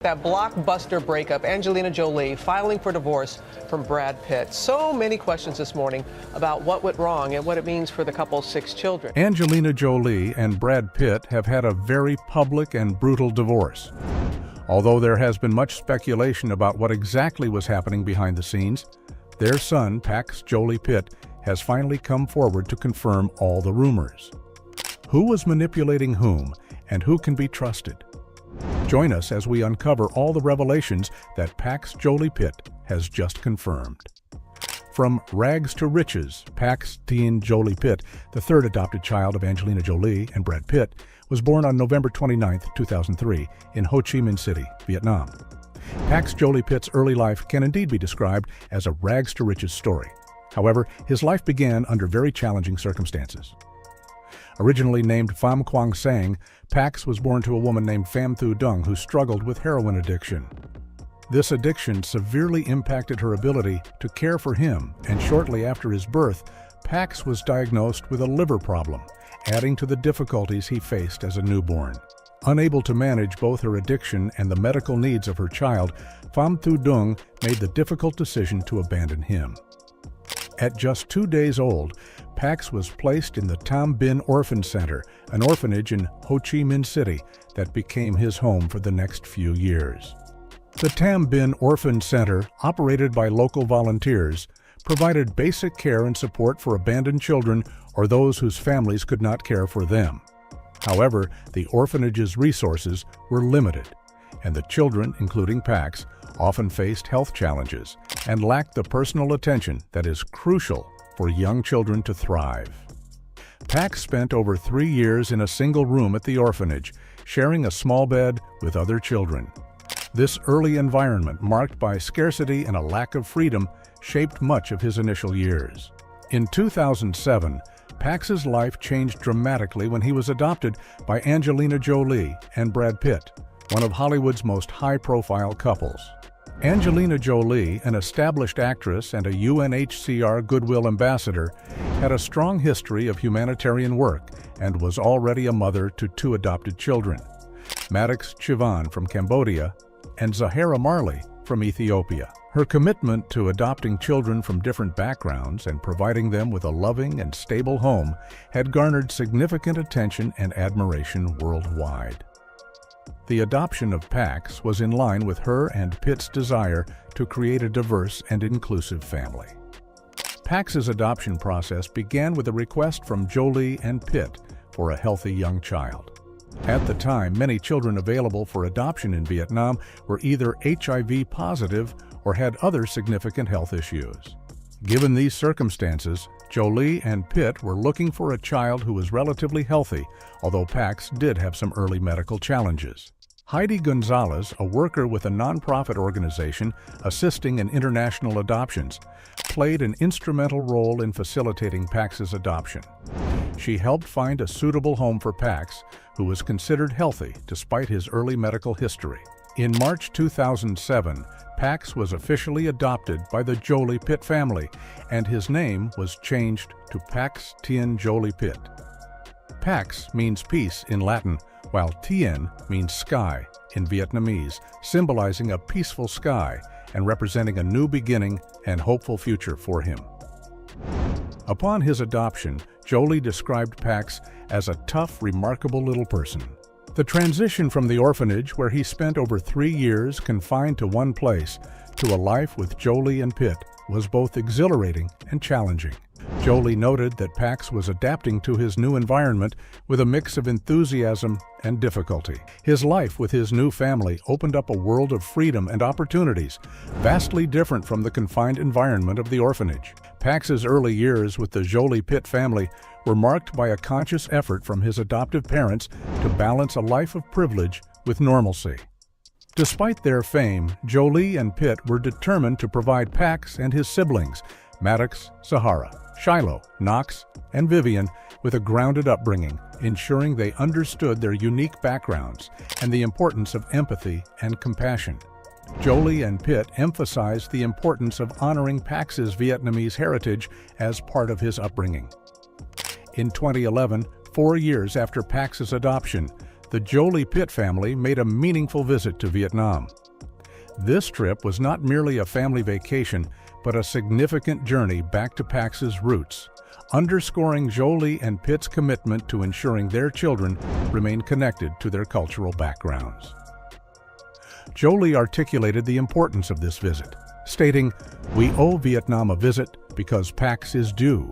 That blockbuster breakup, Angelina Jolie filing for divorce from Brad Pitt. So many questions this morning about what went wrong and what it means for the couple's 6 children. Angelina Jolie and Brad Pitt have had a very public and brutal divorce. Although there has been much speculation about what exactly was happening behind the scenes, their son, Pax Jolie Pitt, has finally come forward to confirm all the rumors. Who was manipulating whom, and who can be trusted? Join us as we uncover all the revelations that Pax Jolie Pitt has just confirmed. From rags to riches, Pax Jolie Pitt, the third adopted child of Angelina Jolie and Brad Pitt, was born on November 29, 2003, in Ho Chi Minh City, Vietnam. Pax Jolie Pitt's early life can indeed be described as a rags to riches story. However, his life began under very challenging circumstances. Originally named Pham Quang Sang, Pax was born to a woman named Pham Thu Dung who struggled with heroin addiction. This addiction severely impacted her ability to care for him, and shortly after his birth, Pax was diagnosed with a liver problem, adding to the difficulties he faced as a newborn. Unable to manage both her addiction and the medical needs of her child, Pham Thu Dung made the difficult decision to abandon him. At just 2 days old, Pax was placed in the Tam Bin Orphan Center, an orphanage in Ho Chi Minh City that became his home for the next few years. The Tam Bin Orphan Center, operated by local volunteers, provided basic care and support for abandoned children or those whose families could not care for them. However, the orphanage's resources were limited, and the children, including Pax, often faced health challenges and lacked the personal attention that is crucial for young children to thrive. Pax spent over 3 years in a single room at the orphanage, sharing a small bed with other children. This early environment, marked by scarcity and a lack of freedom, shaped much of his initial years. In 2007, Pax's life changed dramatically when he was adopted by Angelina Jolie and Brad Pitt, one of Hollywood's most high-profile couples. Angelina Jolie, an established actress and a UNHCR Goodwill Ambassador, had a strong history of humanitarian work and was already a mother to 2 adopted children, Maddox Chivan from Cambodia and Zahara Marley from Ethiopia. Her commitment to adopting children from different backgrounds and providing them with a loving and stable home had garnered significant attention and admiration worldwide. The adoption of Pax was in line with her and Pitt's desire to create a diverse and inclusive family. Pax's adoption process began with a request from Jolie and Pitt for a healthy young child. At the time, many children available for adoption in Vietnam were either HIV positive or had other significant health issues. Given these circumstances, Jolie and Pitt were looking for a child who was relatively healthy, although Pax did have some early medical challenges. Heidi Gonzalez, a worker with a nonprofit organization assisting in international adoptions, played an instrumental role in facilitating Pax's adoption. She helped find a suitable home for Pax, who was considered healthy despite his early medical history. In March 2007, Pax was officially adopted by the Jolie Pitt family, and his name was changed to Pax Tien Jolie Pitt. Pax means peace in Latin, while Tien means sky in Vietnamese, symbolizing a peaceful sky and representing a new beginning and hopeful future for him. Upon his adoption, Jolie described Pax as a tough, remarkable little person. The transition from the orphanage, where he spent over 3 years confined to one place, to a life with Jolie and Pitt was both exhilarating and challenging. Jolie noted that Pax was adapting to his new environment with a mix of enthusiasm and difficulty. His life with his new family opened up a world of freedom and opportunities, vastly different from the confined environment of the orphanage. Pax's early years with the Jolie Pitt family were marked by a conscious effort from his adoptive parents to balance a life of privilege with normalcy. Despite their fame, Jolie and Pitt were determined to provide Pax and his siblings, Maddox, Zahara, Shiloh, Knox, and Vivian, with a grounded upbringing, ensuring they understood their unique backgrounds and the importance of empathy and compassion. Jolie and Pitt emphasized the importance of honoring Pax's Vietnamese heritage as part of his upbringing. In 2011, 4 years after Pax's adoption, the Jolie-Pitt family made a meaningful visit to Vietnam. This trip was not merely a family vacation, but a significant journey back to Pax's roots, underscoring Jolie and Pitt's commitment to ensuring their children remain connected to their cultural backgrounds. Jolie articulated the importance of this visit, stating, "We owe Vietnam a visit because Pax is due."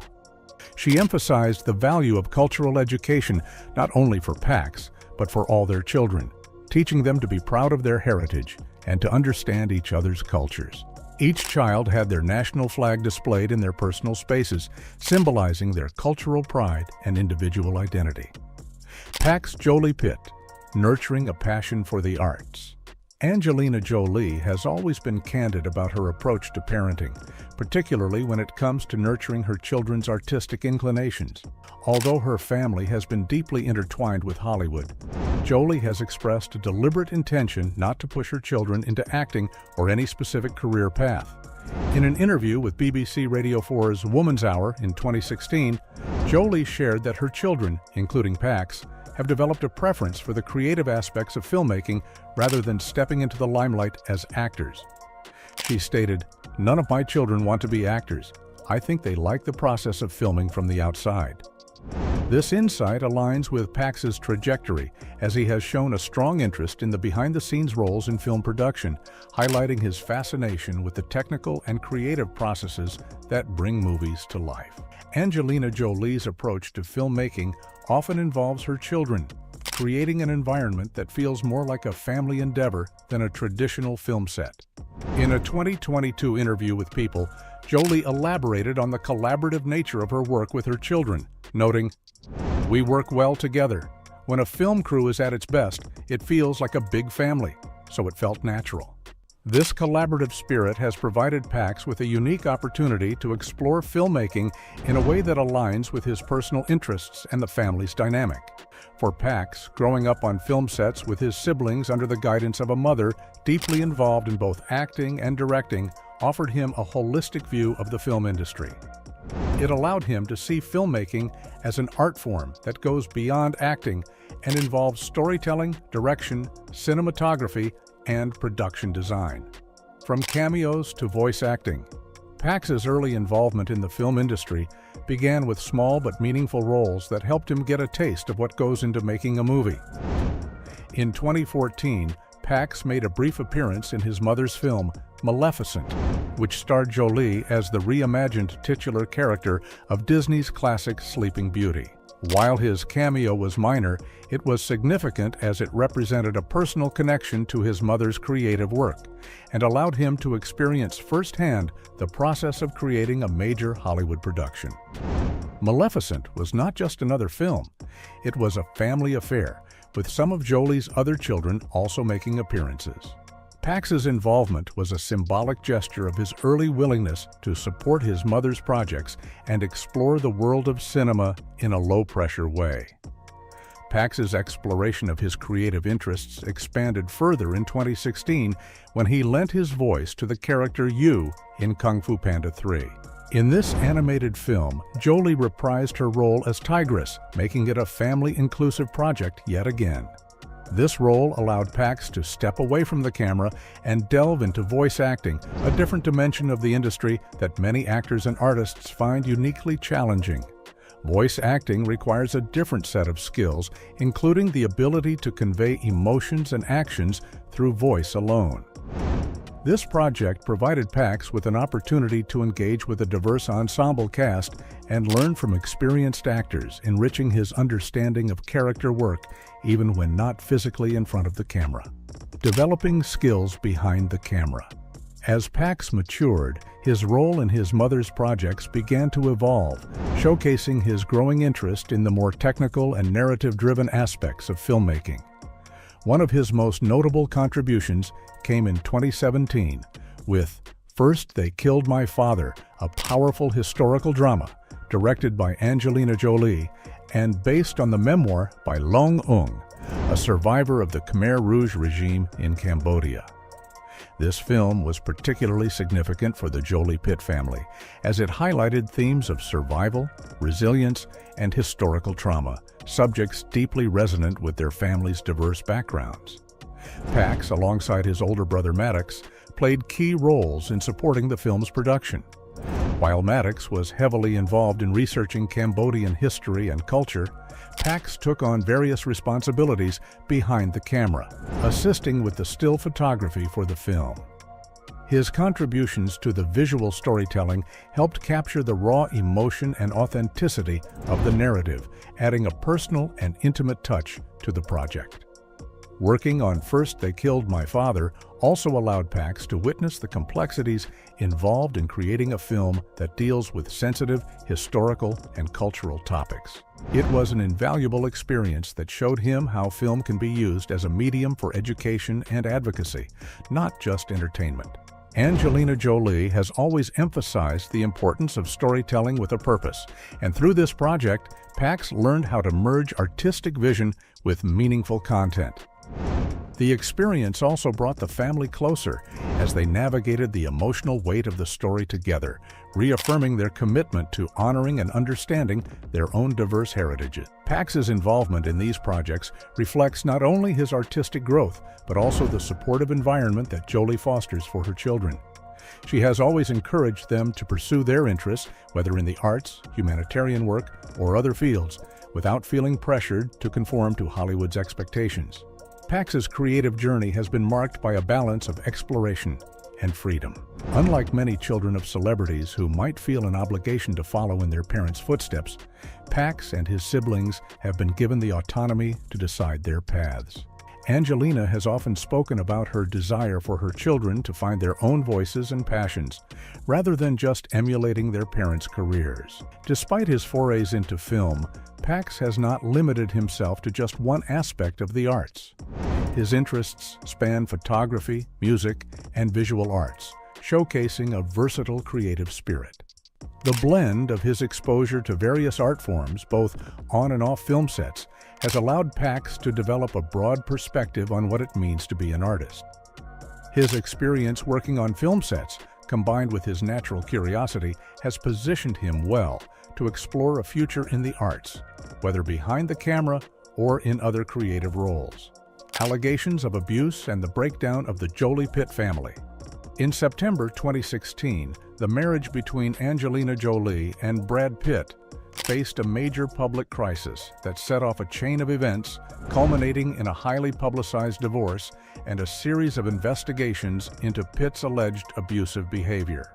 She emphasized the value of cultural education not only for Pax, but for all their children, teaching them to be proud of their heritage and to understand each other's cultures. Each child had their national flag displayed in their personal spaces, symbolizing their cultural pride and individual identity. Pax Jolie-Pitt, nurturing a passion for the arts. Angelina Jolie has always been candid about her approach to parenting, particularly when it comes to nurturing her children's artistic inclinations. Although her family has been deeply intertwined with Hollywood, Jolie has expressed a deliberate intention not to push her children into acting or any specific career path. In an interview with BBC Radio 4's Woman's Hour in 2016, Jolie shared that her children, including Pax, have developed a preference for the creative aspects of filmmaking rather than stepping into the limelight as actors. She stated, "None of my children want to be actors. I think they like the process of filming from the outside." This insight aligns with Pax's trajectory, as he has shown a strong interest in the behind-the-scenes roles in film production, highlighting his fascination with the technical and creative processes that bring movies to life. Angelina Jolie's approach to filmmaking often involves her children, creating an environment that feels more like a family endeavor than a traditional film set. In a 2022 interview with People, Jolie elaborated on the collaborative nature of her work with her children, noting, "We work well together. When a film crew is at its best, it feels like a big family, so it felt natural." This collaborative spirit has provided Pax with a unique opportunity to explore filmmaking in a way that aligns with his personal interests and the family's dynamic. For Pax, growing up on film sets with his siblings under the guidance of a mother deeply involved in both acting and directing offered him a holistic view of the film industry. It allowed him to see filmmaking as an art form that goes beyond acting and involves storytelling, direction, cinematography, and production design. From cameos to voice acting, Pax's early involvement in the film industry began with small but meaningful roles that helped him get a taste of what goes into making a movie. In 2014, Pax made a brief appearance in his mother's film, Maleficent, which starred Jolie as the reimagined titular character of Disney's classic Sleeping Beauty. While his cameo was minor, it was significant as it represented a personal connection to his mother's creative work and allowed him to experience firsthand the process of creating a major Hollywood production. Maleficent was not just another film, it was a family affair, with some of Jolie's other children also making appearances. Pax's involvement was a symbolic gesture of his early willingness to support his mother's projects and explore the world of cinema in a low-pressure way. Pax's exploration of his creative interests expanded further in 2016 when he lent his voice to the character Yu in Kung Fu Panda 3. In this animated film, Jolie reprised her role as Tigress, making it a family-inclusive project yet again. This role allowed Pax to step away from the camera and delve into voice acting, a different dimension of the industry that many actors and artists find uniquely challenging. Voice acting requires a different set of skills, including the ability to convey emotions and actions through voice alone. This project provided Pax with an opportunity to engage with a diverse ensemble cast and learn from experienced actors, enriching his understanding of character work even when not physically in front of the camera. Developing skills behind the camera. As Pax matured, his role in his mother's projects began to evolve, showcasing his growing interest in the more technical and narrative-driven aspects of filmmaking. One of his most notable contributions came in 2017 with First They Killed My Father, a powerful historical drama directed by Angelina Jolie and based on the memoir by Long Ung, a survivor of the Khmer Rouge regime in Cambodia. This film was particularly significant for the Jolie-Pitt family, as it highlighted themes of survival, resilience, and historical trauma, subjects deeply resonant with their family's diverse backgrounds. Pax, alongside his older brother Maddox, played key roles in supporting the film's production. While Maddox was heavily involved in researching Cambodian history and culture, Pax took on various responsibilities behind the camera, assisting with the still photography for the film. His contributions to the visual storytelling helped capture the raw emotion and authenticity of the narrative, adding a personal and intimate touch to the project. Working on First They Killed My Father also allowed Pax to witness the complexities involved in creating a film that deals with sensitive historical and cultural topics. It was an invaluable experience that showed him how film can be used as a medium for education and advocacy, not just entertainment. Angelina Jolie has always emphasized the importance of storytelling with a purpose, and through this project, Pax learned how to merge artistic vision with meaningful content. The experience also brought the family closer as they navigated the emotional weight of the story together, reaffirming their commitment to honoring and understanding their own diverse heritages. Pax's involvement in these projects reflects not only his artistic growth, but also the supportive environment that Jolie fosters for her children. She has always encouraged them to pursue their interests, whether in the arts, humanitarian work, or other fields, without feeling pressured to conform to Hollywood's expectations. Pax's creative journey has been marked by a balance of exploration and freedom. Unlike many children of celebrities who might feel an obligation to follow in their parents' footsteps, Pax and his siblings have been given the autonomy to decide their paths. Angelina has often spoken about her desire for her children to find their own voices and passions, rather than just emulating their parents' careers. Despite his forays into film, Pax has not limited himself to just one aspect of the arts. His interests span photography, music, and visual arts, showcasing a versatile creative spirit. The blend of his exposure to various art forms, both on and off film sets, has allowed Pax to develop a broad perspective on what it means to be an artist. His experience working on film sets, combined with his natural curiosity, has positioned him well to explore a future in the arts, whether behind the camera or in other creative roles. Allegations of abuse and the breakdown of the Jolie-Pitt family. In September 2016, the marriage between Angelina Jolie and Brad Pitt faced a major public crisis that set off a chain of events culminating in a highly publicized divorce and a series of investigations into Pitt's alleged abusive behavior.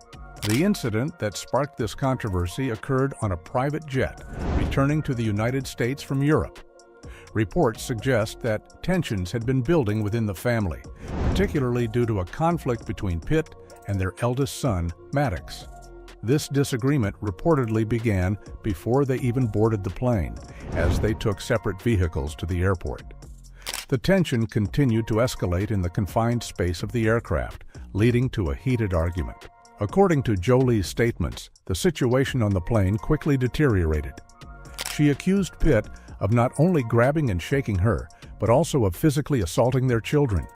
The incident that sparked this controversy occurred on a private jet returning to the United States from Europe. Reports suggest that tensions had been building within the family, particularly due to a conflict between Pitt and their eldest son, Maddox. This disagreement reportedly began before they even boarded the plane, as they took separate vehicles to the airport. The tension continued to escalate in the confined space of the aircraft, leading to a heated argument. According to Jolie's statements, the situation on the plane quickly deteriorated. She accused Pitt of not only grabbing and shaking her, but also of physically assaulting their children.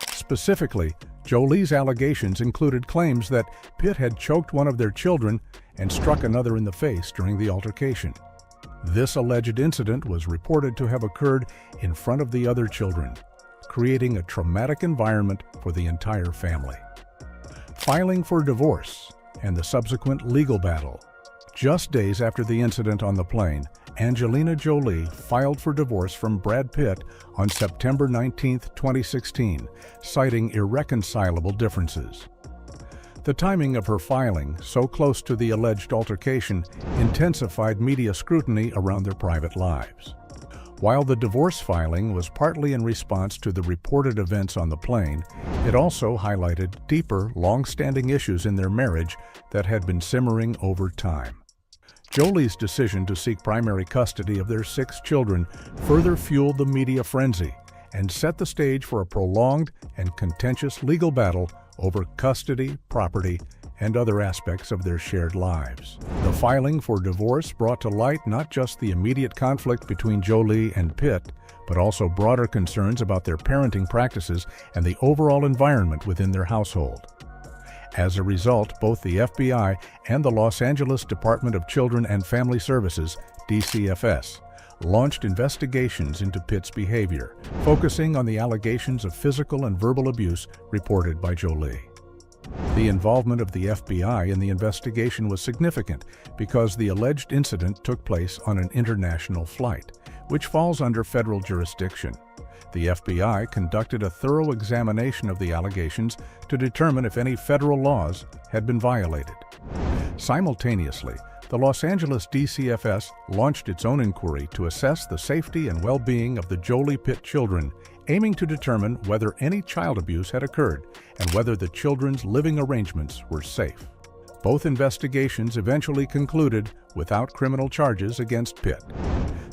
Specifically, Jolie's allegations included claims that Pitt had choked one of their children and struck another in the face during the altercation. This alleged incident was reported to have occurred in front of the other children, creating a traumatic environment for the entire family. Filing for divorce and the subsequent legal battle. Just days after the incident on the plane, Angelina Jolie filed for divorce from Brad Pitt on September 19, 2016, citing irreconcilable differences. The timing of her filing, so close to the alleged altercation, intensified media scrutiny around their private lives. While the divorce filing was partly in response to the reported events on the plane, it also highlighted deeper, long-standing issues in their marriage that had been simmering over time. Jolie's decision to seek primary custody of their 6 children further fueled the media frenzy and set the stage for a prolonged and contentious legal battle over custody, property, and other aspects of their shared lives. The filing for divorce brought to light not just the immediate conflict between Jolie and Pitt, but also broader concerns about their parenting practices and the overall environment within their household. As a result, both the FBI and the Los Angeles Department of Children and Family Services, DCFS, launched investigations into Pitt's behavior, focusing on the allegations of physical and verbal abuse reported by Jolie. The involvement of the FBI in the investigation was significant because the alleged incident took place on an international flight, which falls under federal jurisdiction. The FBI conducted a thorough examination of the allegations to determine if any federal laws had been violated. Simultaneously, the Los Angeles DCFS launched its own inquiry to assess the safety and well-being of the Jolie Pitt children, aiming to determine whether any child abuse had occurred and whether the children's living arrangements were safe. Both investigations eventually concluded without criminal charges against Pitt.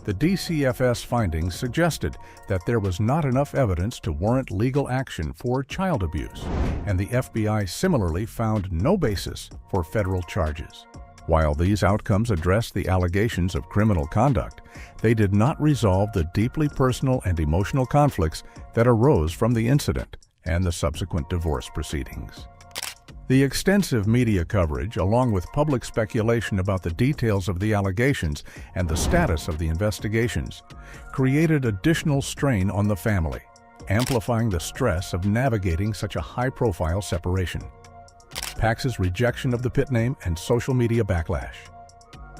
The DCFS findings suggested that there was not enough evidence to warrant legal action for child abuse, and the FBI similarly found no basis for federal charges. While these outcomes addressed the allegations of criminal conduct, they did not resolve the deeply personal and emotional conflicts that arose from the incident and the subsequent divorce proceedings. The extensive media coverage, along with public speculation about the details of the allegations and the status of the investigations, created additional strain on the family, amplifying the stress of navigating such a high-profile separation. Pax's rejection of the Pitt name and social media backlash.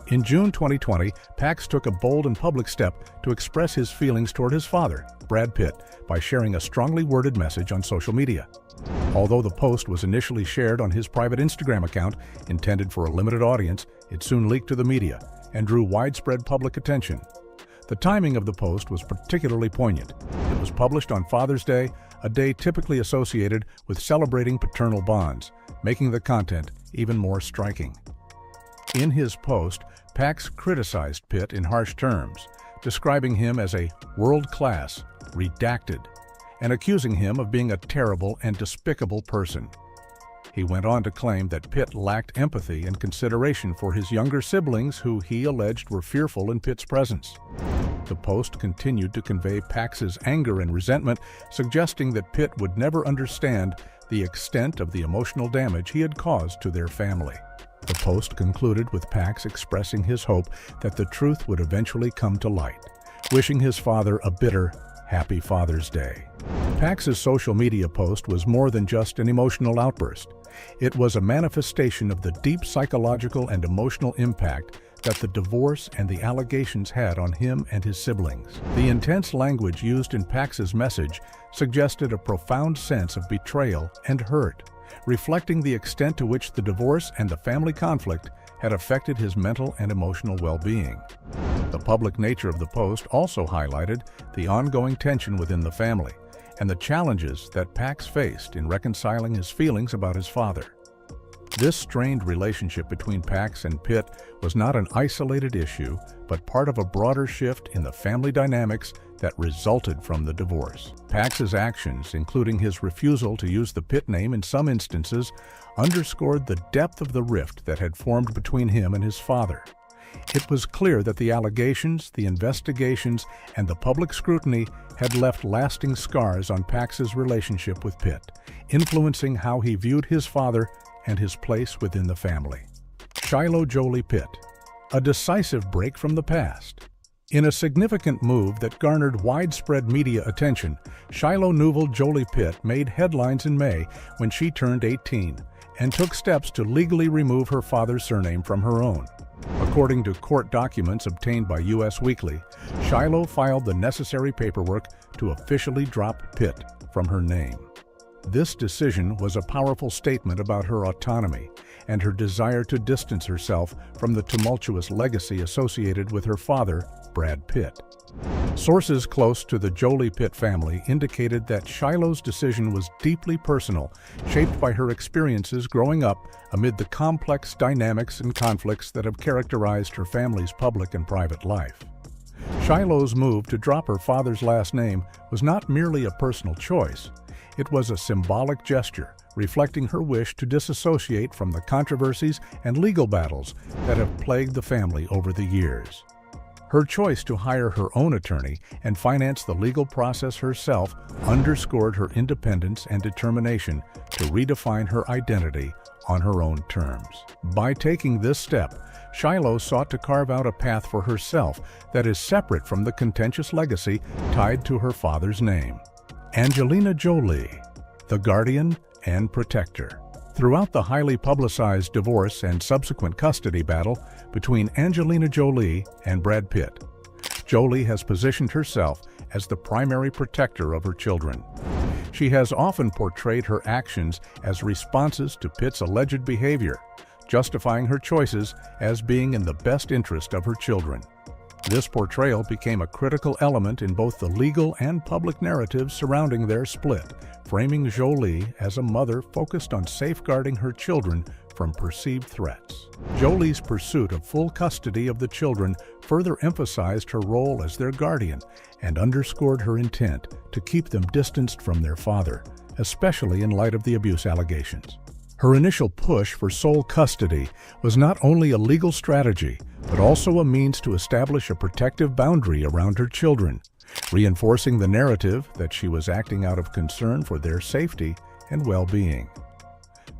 In June 2020, Pax took a bold and public step to express his feelings toward his father, Brad Pitt, by sharing a strongly worded message on social media. Although the post was initially shared on his private Instagram account, intended for a limited audience, it soon leaked to the media and drew widespread public attention. The timing of the post was particularly poignant. It was published on Father's Day, a day typically associated with celebrating paternal bonds, making the content even more striking. In his post, Pax criticized Pitt in harsh terms, describing him as a world-class, redacted, and accusing him of being a terrible and despicable person. He went on to claim that Pitt lacked empathy and consideration for his younger siblings who he alleged were fearful in Pitt's presence. The post continued to convey Pax's anger and resentment, suggesting that Pitt would never understand the extent of the emotional damage he had caused to their family. The post concluded with Pax expressing his hope that the truth would eventually come to light, wishing his father a bitter, happy Father's Day. Pax's social media post was more than just an emotional outburst. It was a manifestation of the deep psychological and emotional impact that the divorce and the allegations had on him and his siblings. The intense language used in Pax's message suggested a profound sense of betrayal and hurt, reflecting the extent to which the divorce and the family conflict had affected his mental and emotional well-being. The public nature of the post also highlighted the ongoing tension within the family and the challenges that Pax faced in reconciling his feelings about his father. This strained relationship between Pax and Pitt was not an isolated issue, but part of a broader shift in the family dynamics that resulted from the divorce. Pax's actions, including his refusal to use the Pitt name in some instances, underscored the depth of the rift that had formed between him and his father. It was clear that the allegations, the investigations, and the public scrutiny had left lasting scars on Pax's relationship with Pitt, influencing how he viewed his father and his place within the family. Shiloh Jolie Pitt, a decisive break from the past. In a significant move that garnered widespread media attention, Shiloh Newell Jolie Pitt made headlines in May when she turned 18 and took steps to legally remove her father's surname from her own. According to court documents obtained by U.S. Weekly, Shiloh filed the necessary paperwork to officially drop Pitt from her name. This decision was a powerful statement about her autonomy and her desire to distance herself from the tumultuous legacy associated with her father, Brad Pitt. Sources close to the Jolie Pitt family indicated that Shiloh's decision was deeply personal, shaped by her experiences growing up amid the complex dynamics and conflicts that have characterized her family's public and private life. Shiloh's move to drop her father's last name was not merely a personal choice. It was a symbolic gesture, reflecting her wish to disassociate from the controversies and legal battles that have plagued the family over the years. Her choice to hire her own attorney and finance the legal process herself underscored her independence and determination to redefine her identity on her own terms. By taking this step, Shiloh sought to carve out a path for herself that is separate from the contentious legacy tied to her father's name. Angelina Jolie, the guardian and protector. Throughout the highly publicized divorce and subsequent custody battle between Angelina Jolie and Brad Pitt, Jolie has positioned herself as the primary protector of her children. She has often portrayed her actions as responses to Pitt's alleged behavior, justifying her choices as being in the best interest of her children. This portrayal became a critical element in both the legal and public narratives surrounding their split, framing Jolie as a mother focused on safeguarding her children from perceived threats. Jolie's pursuit of full custody of the children further emphasized her role as their guardian and underscored her intent to keep them distanced from their father, especially in light of the abuse allegations. Her initial push for sole custody was not only a legal strategy, but also a means to establish a protective boundary around her children, reinforcing the narrative that she was acting out of concern for their safety and well-being.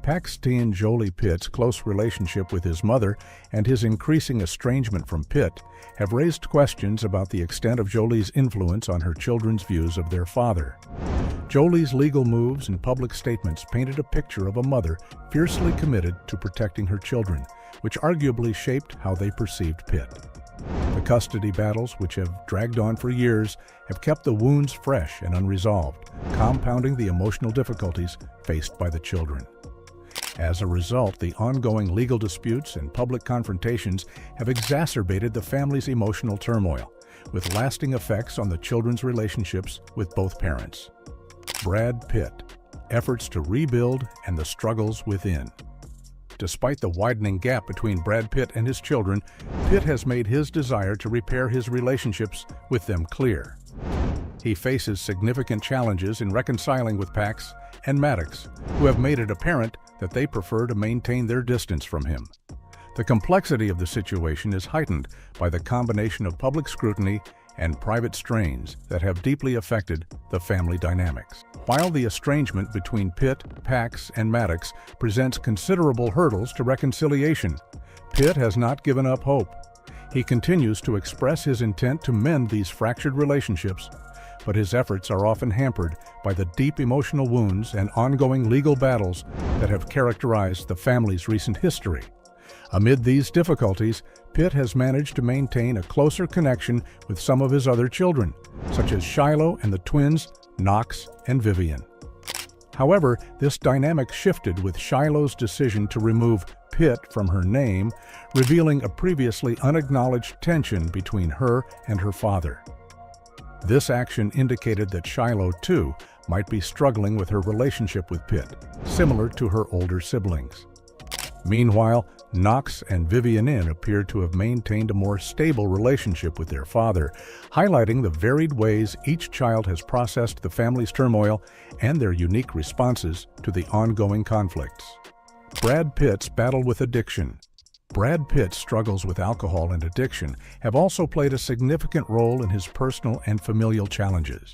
Paxton Jolie Pitt's close relationship with his mother and his increasing estrangement from Pitt have raised questions about the extent of Jolie's influence on her children's views of their father. Jolie's legal moves and public statements painted a picture of a mother fiercely committed to protecting her children, which arguably shaped how they perceived Pitt. The custody battles, which have dragged on for years, have kept the wounds fresh and unresolved, compounding the emotional difficulties faced by the children. As a result, the ongoing legal disputes and public confrontations have exacerbated the family's emotional turmoil, with lasting effects on the children's relationships with both parents. Brad Pitt, efforts to rebuild and the struggles within. Despite the widening gap between Brad Pitt and his children, Pitt has made his desire to repair his relationships with them clear. He faces significant challenges in reconciling with Pax and Maddox, who have made it apparent that they prefer to maintain their distance from him. The complexity of the situation is heightened by the combination of public scrutiny and private strains that have deeply affected the family dynamics. While the estrangement between Pitt, Pax, and Maddox presents considerable hurdles to reconciliation, Pitt has not given up hope. He continues to express his intent to mend these fractured relationships, but his efforts are often hampered by the deep emotional wounds and ongoing legal battles that have characterized the family's recent history. Amid these difficulties, Pitt has managed to maintain a closer connection with some of his other children, such as Shiloh and the twins, Knox and Vivian. However, this dynamic shifted with Shiloh's decision to remove Pitt from her name, revealing a previously unacknowledged tension between her and her father. This action indicated that Shiloh, too, might be struggling with her relationship with Pitt, similar to her older siblings. Meanwhile, Knox and Vivian appear to have maintained a more stable relationship with their father, highlighting the varied ways each child has processed the family's turmoil and their unique responses to the ongoing conflicts. Brad Pitt's battle with addiction. Brad Pitt's struggles with alcohol and addiction have also played a significant role in his personal and familial challenges.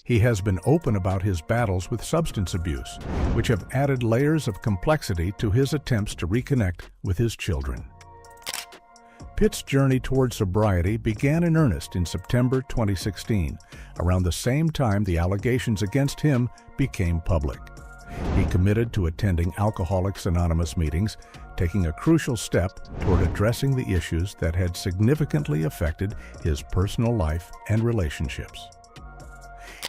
He has been open about his battles with substance abuse, which have added layers of complexity to his attempts to reconnect with his children. Pitt's journey toward sobriety began in earnest in September 2016, around the same time the allegations against him became public. He committed to attending Alcoholics Anonymous meetings, taking a crucial step toward addressing the issues that had significantly affected his personal life and relationships.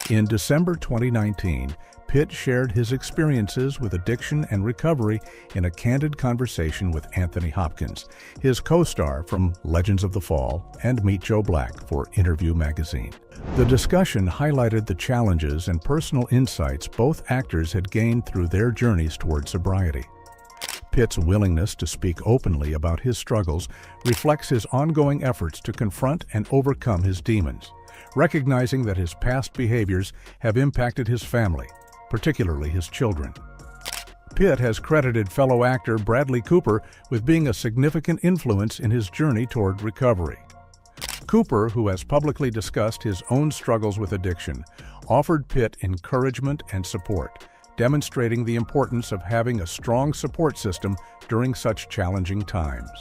In December 2019, Pitt shared his experiences with addiction and recovery in a candid conversation with Anthony Hopkins, his co-star from Legends of the Fall and Meet Joe Black for Interview magazine. The discussion highlighted the challenges and personal insights both actors had gained through their journeys toward sobriety. Pitt's willingness to speak openly about his struggles reflects his ongoing efforts to confront and overcome his demons, recognizing that his past behaviors have impacted his family, particularly his children. Pitt has credited fellow actor Bradley Cooper with being a significant influence in his journey toward recovery. Cooper, who has publicly discussed his own struggles with addiction, offered Pitt encouragement and support, demonstrating the importance of having a strong support system during such challenging times.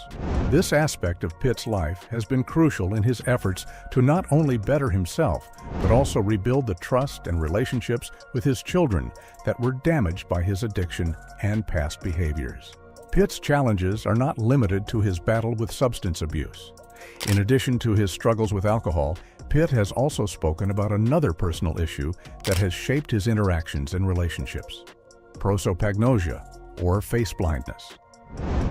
This aspect of Pitt's life has been crucial in his efforts to not only better himself, but also rebuild the trust and relationships with his children that were damaged by his addiction and past behaviors. Pitt's challenges are not limited to his battle with substance abuse. In addition to his struggles with alcohol, Pitt has also spoken about another personal issue that has shaped his interactions and relationships: prosopagnosia, or face blindness.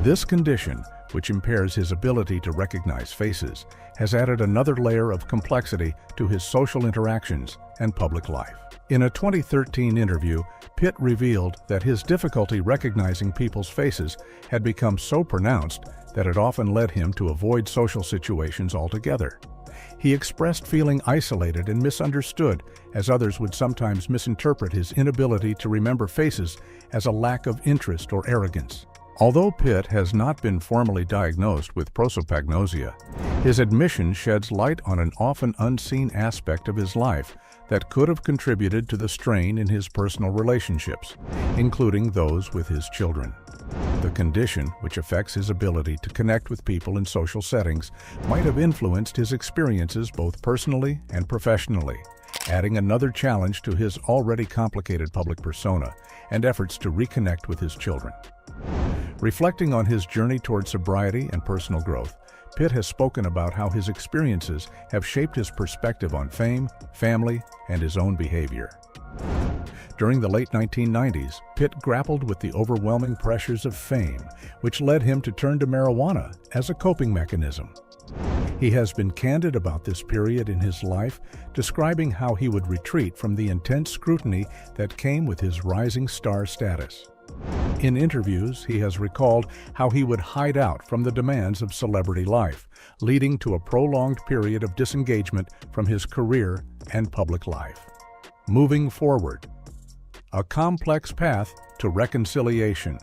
This condition, which impairs his ability to recognize faces, has added another layer of complexity to his social interactions and public life. In a 2013 interview, Pitt revealed that his difficulty recognizing people's faces had become so pronounced that it often led him to avoid social situations altogether. He expressed feeling isolated and misunderstood, as others would sometimes misinterpret his inability to remember faces as a lack of interest or arrogance. Although Pitt has not been formally diagnosed with prosopagnosia, his admission sheds light on an often unseen aspect of his life that could have contributed to the strain in his personal relationships, including those with his children. The condition, which affects his ability to connect with people in social settings, might have influenced his experiences both personally and professionally, adding another challenge to his already complicated public persona and efforts to reconnect with his children. Reflecting on his journey toward sobriety and personal growth, Pitt has spoken about how his experiences have shaped his perspective on fame, family, and his own behavior. During the late 1990s, Pitt grappled with the overwhelming pressures of fame, which led him to turn to marijuana as a coping mechanism. He has been candid about this period in his life, describing how he would retreat from the intense scrutiny that came with his rising star status. In interviews, he has recalled how he would hide out from the demands of celebrity life, leading to a prolonged period of disengagement from his career and public life. Moving forward, a complex path to reconciliation.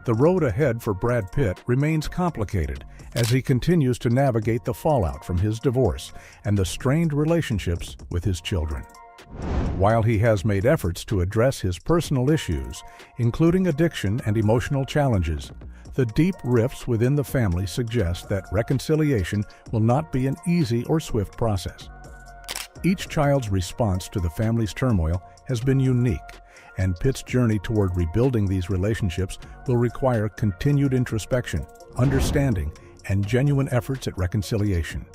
The road ahead for Brad Pitt remains complicated as he continues to navigate the fallout from his divorce and the strained relationships with his children. While he has made efforts to address his personal issues, including addiction and emotional challenges, the deep rifts within the family suggest that reconciliation will not be an easy or swift process. Each child's response to the family's turmoil has been unique, and Pitt's journey toward rebuilding these relationships will require continued introspection, understanding, and genuine efforts at reconciliation.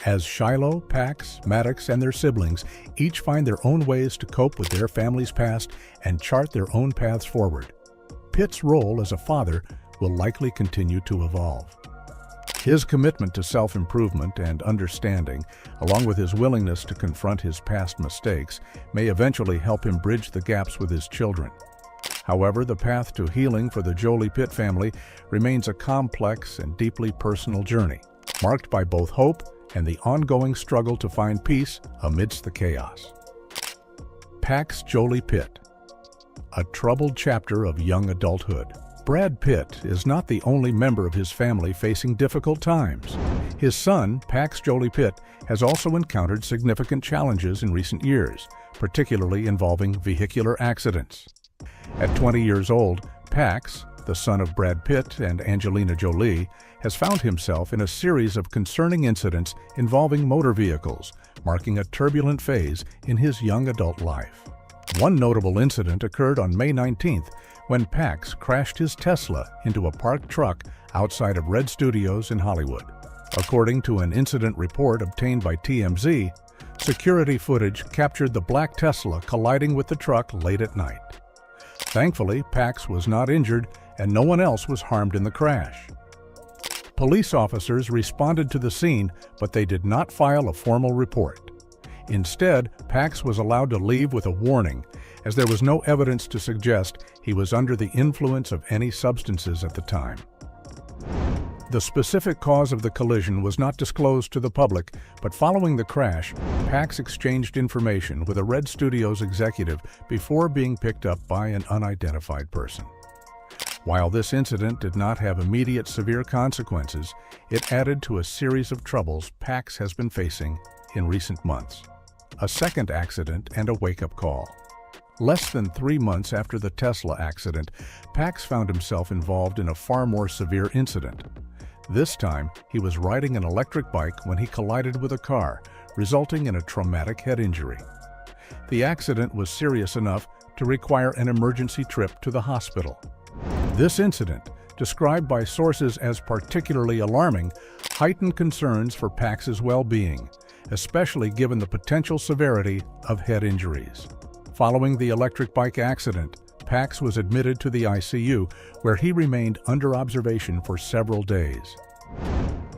As Shiloh, Pax, Maddox, and their siblings each find their own ways to cope with their family's past and chart their own paths forward, Pitt's role as a father will likely continue to evolve. His commitment to self-improvement and understanding, along with his willingness to confront his past mistakes, may eventually help him bridge the gaps with his children. However, the path to healing for the Jolie Pitt family remains a complex and deeply personal journey, marked by both hope and the ongoing struggle to find peace amidst the chaos. Pax Jolie Pitt, a troubled chapter of young adulthood. Brad Pitt is not the only member of his family facing difficult times. His son, Pax Jolie Pitt, has also encountered significant challenges in recent years, particularly involving vehicular accidents. At 20 years old, Pax, the son of Brad Pitt and Angelina Jolie, has found himself in a series of concerning incidents involving motor vehicles, marking a turbulent phase in his young adult life. One notable incident occurred on May 19th when Pax crashed his Tesla into a parked truck outside of Red Studios in Hollywood. According to an incident report obtained by TMZ, security footage captured the black Tesla colliding with the truck late at night. Thankfully, Pax was not injured and no one else was harmed in the crash. Police officers responded to the scene, but they did not file a formal report. Instead, Pax was allowed to leave with a warning, as there was no evidence to suggest he was under the influence of any substances at the time. The specific cause of the collision was not disclosed to the public, but following the crash, Pax exchanged information with a Red Studios executive before being picked up by an unidentified person. While this incident did not have immediate severe consequences, it added to a series of troubles Pax has been facing in recent months. A second accident and a wake-up call. Less than 3 months after the Tesla accident, Pax found himself involved in a far more severe incident. This time, he was riding an electric bike when he collided with a car, resulting in a traumatic head injury. The accident was serious enough to require an emergency trip to the hospital. This incident, described by sources as particularly alarming, heightened concerns for Pax's well-being, especially given the potential severity of head injuries. Following the electric bike accident, Pax was admitted to the ICU, where he remained under observation for several days.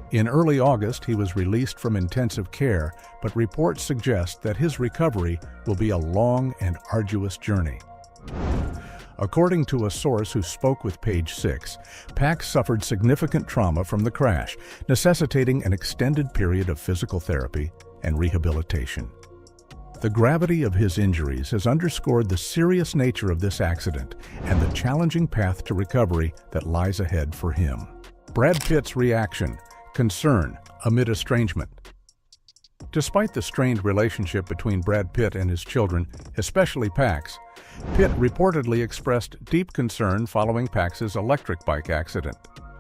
In early August, he was released from intensive care, but reports suggest that his recovery will be a long and arduous journey. According to a source who spoke with Page 6, Pax suffered significant trauma from the crash, necessitating an extended period of physical therapy and rehabilitation. The gravity of his injuries has underscored the serious nature of this accident and the challenging path to recovery that lies ahead for him. Brad Pitt's reaction: concern amid estrangement. Despite the strained relationship between Brad Pitt and his children, especially Pax, Pitt reportedly expressed deep concern following Pax's electric bike accident.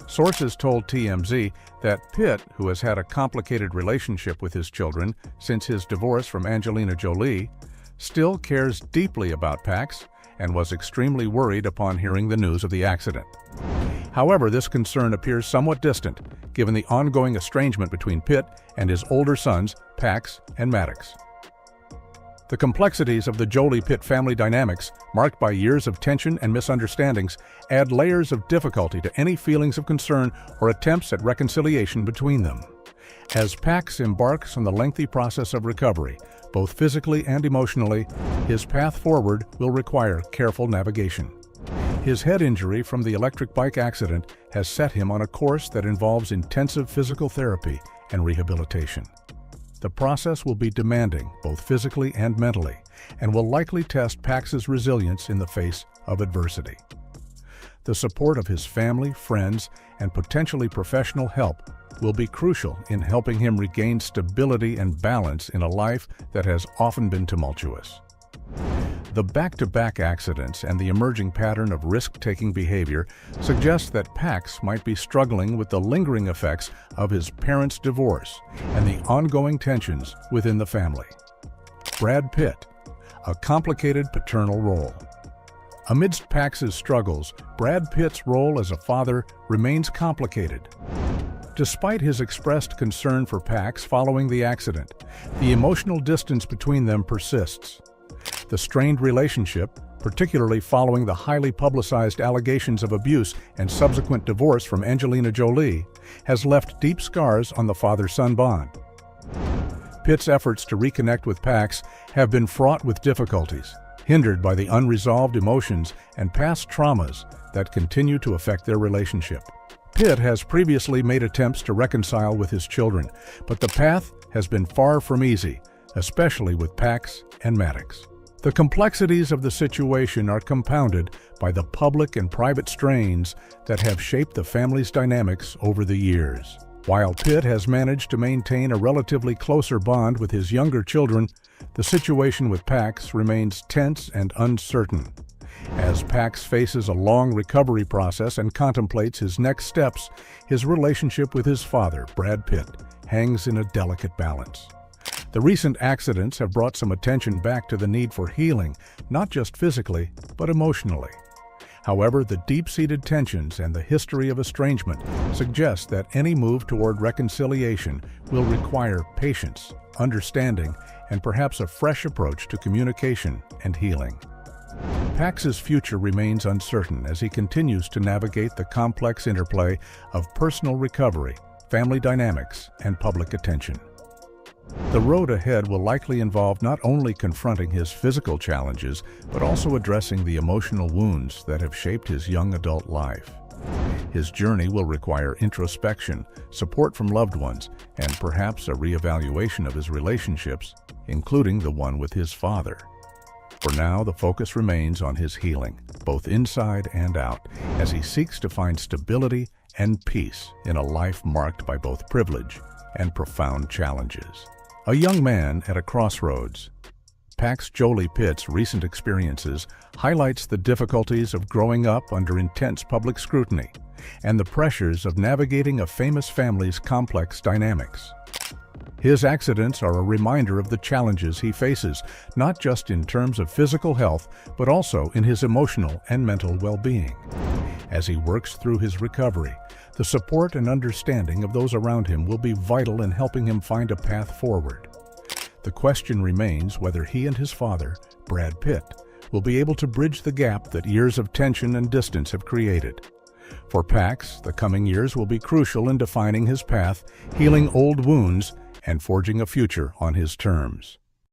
Sources told TMZ that Pitt, who has had a complicated relationship with his children since his divorce from Angelina Jolie, still cares deeply about Pax and was extremely worried upon hearing the news of the accident. However, this concern appears somewhat distant, given the ongoing estrangement between Pitt and his older sons, Pax and Maddox. The complexities of the Jolie-Pitt family dynamics, marked by years of tension and misunderstandings, add layers of difficulty to any feelings of concern or attempts at reconciliation between them. As Pax embarks on the lengthy process of recovery, both physically and emotionally, his path forward will require careful navigation. His head injury from the electric bike accident has set him on a course that involves intensive physical therapy and rehabilitation. The process will be demanding, both physically and mentally, and will likely test Pax's resilience in the face of adversity. The support of his family, friends, and potentially professional help will be crucial in helping him regain stability and balance in a life that has often been tumultuous. The back-to-back accidents and the emerging pattern of risk-taking behavior suggest that Pax might be struggling with the lingering effects of his parents' divorce and the ongoing tensions within the family. Brad Pitt, a complicated paternal role. Amidst Pax's struggles, Brad Pitt's role as a father remains complicated. Despite his expressed concern for Pax following the accident, the emotional distance between them persists. The strained relationship, particularly following the highly publicized allegations of abuse and subsequent divorce from Angelina Jolie, has left deep scars on the father-son bond. Pitt's efforts to reconnect with Pax have been fraught with difficulties, hindered by the unresolved emotions and past traumas that continue to affect their relationship. Pitt has previously made attempts to reconcile with his children, but the path has been far from easy, especially with Pax and Maddox. The complexities of the situation are compounded by the public and private strains that have shaped the family's dynamics over the years. While Pitt has managed to maintain a relatively closer bond with his younger children, the situation with Pax remains tense and uncertain. As Pax faces a long recovery process and contemplates his next steps, his relationship with his father, Brad Pitt, hangs in a delicate balance. The recent accidents have brought some attention back to the need for healing, not just physically, but emotionally. However, the deep-seated tensions and the history of estrangement suggest that any move toward reconciliation will require patience, understanding, and perhaps a fresh approach to communication and healing. Pax's future remains uncertain as he continues to navigate the complex interplay of personal recovery, family dynamics, and public attention. The road ahead will likely involve not only confronting his physical challenges, but also addressing the emotional wounds that have shaped his young adult life. His journey will require introspection, support from loved ones, and perhaps a reevaluation of his relationships, including the one with his father. For now, the focus remains on his healing, both inside and out, as he seeks to find stability and peace in a life marked by both privilege and profound challenges. A young man at a crossroads. Pax Jolie Pitt's recent experiences highlights the difficulties of growing up under intense public scrutiny and the pressures of navigating a famous family's complex dynamics. His accidents are a reminder of the challenges he faces, not just in terms of physical health, but also in his emotional and mental well-being. As he works through his recovery, the support and understanding of those around him will be vital in helping him find a path forward. The question remains whether he and his father, Brad Pitt, will be able to bridge the gap that years of tension and distance have created. For Pax, the coming years will be crucial in defining his path, healing old wounds, and forging a future on his terms.